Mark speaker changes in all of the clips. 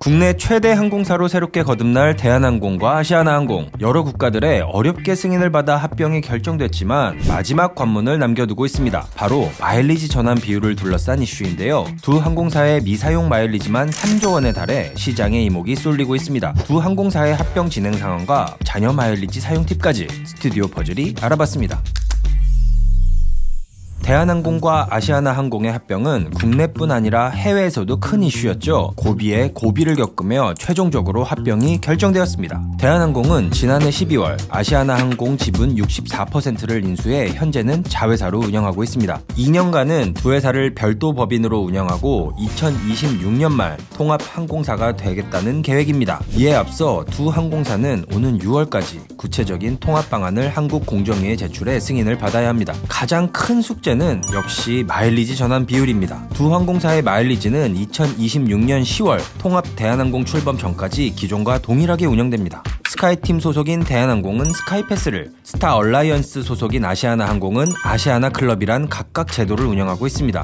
Speaker 1: 국내 최대 항공사로 새롭게 거듭날 대한항공과 아시아나항공. 여러 국가들의 어렵게 승인을 받아 합병이 결정됐지만 마지막 관문을 남겨두고 있습니다. 바로 마일리지 전환 비율을 둘러싼 이슈인데요. 두 항공사의 미사용 마일리지만 3조 원에 달해 시장에 이목이 쏠리고 있습니다. 두 항공사의 합병 진행 상황과 잔여 마일리지 사용 팁까지 스튜디오 퍼즐이 알아봤습니다. 대한항공과 아시아나항공의 합병은 국내뿐 아니라 해외에서도 큰 이슈였죠. 고비에 고비를 겪으며 최종적으로 합병이 결정되었습니다. 대한항공은 지난해 12월 아시아나항공 지분 64%를 인수해 현재는 자회사로 운영하고 있습니다. 2년간은 두 회사를 별도 법인으로 운영하고 2026년 말 통합항공사가 되겠다는 계획입니다. 이에 앞서 두 항공사는 오는 6월까지 구체적인 통합 방안을 한국공정위에 제출해 승인을 받아야 합니다. 가장 큰 숙제는 역시 마일리지 전환 비율입니다. 두 항공사의 마일리지는 2026년 10월 통합 대한항공 출범 전까지 기존과 동일하게 운영됩니다. 스카이팀 소속인 대한항공은 스카이패스를, 스타 얼라이언스 소속인 아시아나항공은 아시아나클럽이란 각각 제도를 운영하고 있습니다.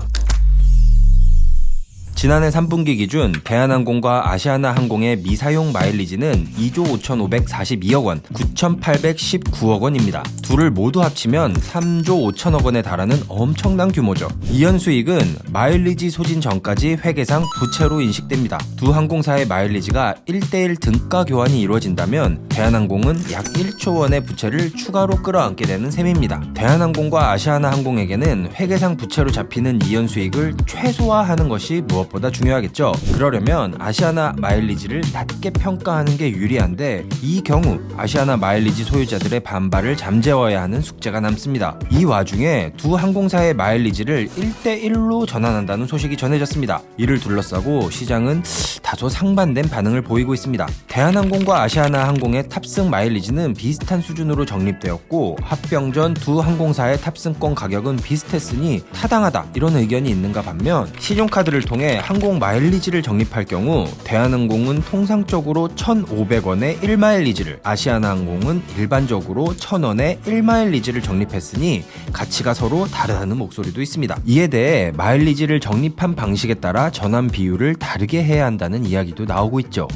Speaker 1: 지난해 3분기 기준 대한항공과 아시아나항공의 미사용 마일리지는 2조 5,542억 원, 9,819억 원입니다. 둘을 모두 합치면 3조 5천억 원에 달하는 엄청난 규모죠. 이연 수익은 마일리지 소진 전까지 회계상 부채로 인식됩니다. 두 항공사의 마일리지가 1대1 등가 교환이 이루어진다면 대한항공은 약 1조 원의 부채를 추가로 끌어안게 되는 셈입니다. 대한항공과 아시아나항공에게는 회계상 부채로 잡히는 이연 수익을 최소화하는 것이 무엇보다 중요하겠죠. 그러려면 아시아나 마일리지를 낮게 평가하는 게 유리한데 이 경우 아시아나 마일리지 소유자들의 반발을 잠재워야 하는 숙제가 남습니다. 이 와중에 두 항공사의 마일리지를 1대1로 전환한다는 소식이 전해졌습니다. 이를 둘러싸고 시장은 다소 상반된 반응을 보이고 있습니다. 대한항공과 아시아나항공의 탑승 마일리지는 비슷한 수준으로 적립되었고 합병 전 두 항공사의 탑승권 가격은 비슷했으니 타당하다 이런 의견이 있는가 반면 신용카드를 통해 항공 마일리지를 적립할 경우 대한항공은 통상적으로 1,500원의 1마일리지를, 아시아나항공은 일반적으로 1,000원의 1마일리지를 적립했으니 가치가 서로 다르다는 목소리도 있습니다. 이에 대해 마일리지를 적립한 방식에 따라 전환 비율을 다르게 해야 한다는 이야기도 나오고 있죠.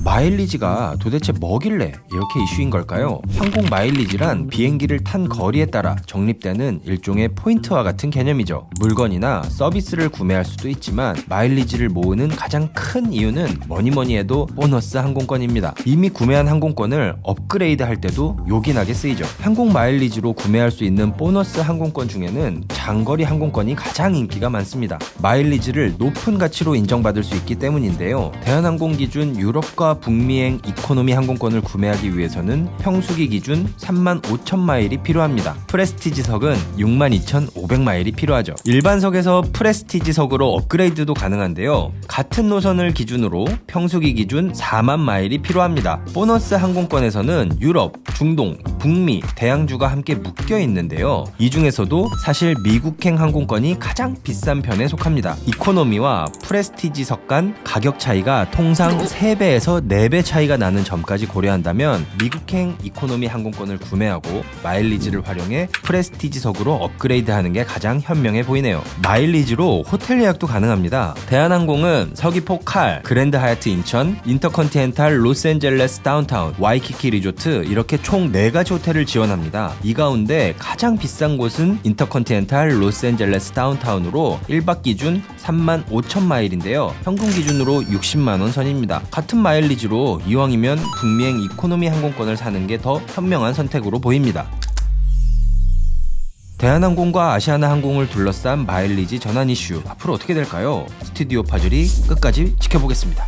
Speaker 1: 마일리지가 도대체 뭐길래 이렇게 이슈인 걸까요? 항공 마일리지란 비행기를 탄 거리에 따라 적립되는 일종의 포인트와 같은 개념이죠. 물건이나 서비스를 구매할 수도 있지만 마일리지를 모으는 가장 큰 이유는 뭐니 해도 보너스 항공권입니다. 이미 구매한 항공권을 업그레이드 할 때도 요긴하게 쓰이죠. 항공 마일리지로 구매할 수 있는 보너스 항공권 중에는 장거리 항공권이 가장 인기가 많습니다. 마일리지를 높은 가치로 인정받을 수 있기 때문인데요. 대한항공 기준 유럽과 북미행 이코노미 항공권을 구매하기 위해서는 평수기 기준 35,000마일이 필요합니다. 프레스티지석은 62,500마일이 필요하죠. 일반석에서 프레스티지석으로 업그레이드도 가능한데요. 같은 노선을 기준으로 평수기 기준 4만 마일이 필요합니다. 보너스 항공권에서는 유럽, 중동, 북미, 대양주가 함께 묶여 있는데요. 이 중에서도 사실 미국행 항공권이 가장 비싼 편에 속합니다. 이코노미와 프레스티지석 간 가격 차이가 통상 3배에서 4배 차이가 나는 점까지 고려한다면 미국행 이코노미 항공권을 구매하고 마일리지를 활용해 프레스티지석으로 업그레이드하는 게 가장 현명해 보이네요. 마일리지로 호텔 예약도 가능합니다. 대한항공은 서귀포 칼, 그랜드 하얏트 인천, 인터컨티넨탈 로스앤젤레스 다운타운, 와이키키 리조트 이렇게 총 4가지 호텔을 지원합니다. 이 가운데 가장 비싼 곳은 인터컨티넨탈 로스앤젤레스 다운타운으로 1박 기준 35,000마일인데요. 현금 기준으로 60만원 선입니다. 같은 마일리지로 이왕이면 북미행 이코노미 항공권을 사는 게 더 현명한 선택으로 보입니다. 대한항공과 아시아나항공을 둘러싼 마일리지 전환 이슈 앞으로 어떻게 될까요? 스튜디오 파즐이 끝까지 지켜보겠습니다.